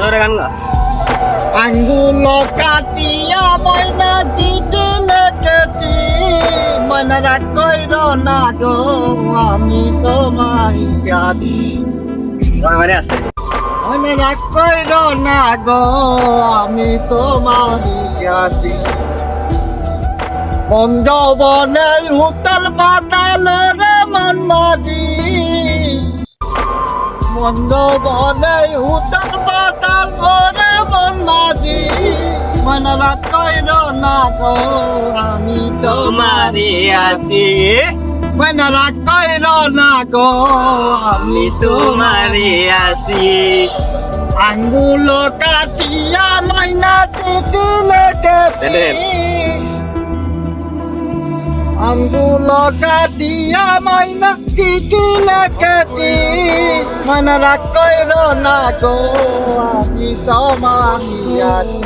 জোরে গান গা। আঙ্গুল কাটিয়া ময়না দিতে লেগেছি ময়না রাগ কইর না গো আমি তোমায় জানি মানে আছে ময়না রাগ কইর না গো আমি তোমায় জানি বন্ধ বনে উতল বাতাল রে মন মাঝি বন্ধ বনে উতল বাতাল রে মন মাঝি ময়না রাগ কইর না গো আমি তোমারে আসি ময়না রাগ কইর না গো আমি তোমারে আসি আঙ্গুল কাটিয়া ময়না দিতে লেগেছি আঙ্গুল কাটিয়া ময়না দিতে লেগেছি ময়না রাগ কইর না গো আমি তোমায় জানি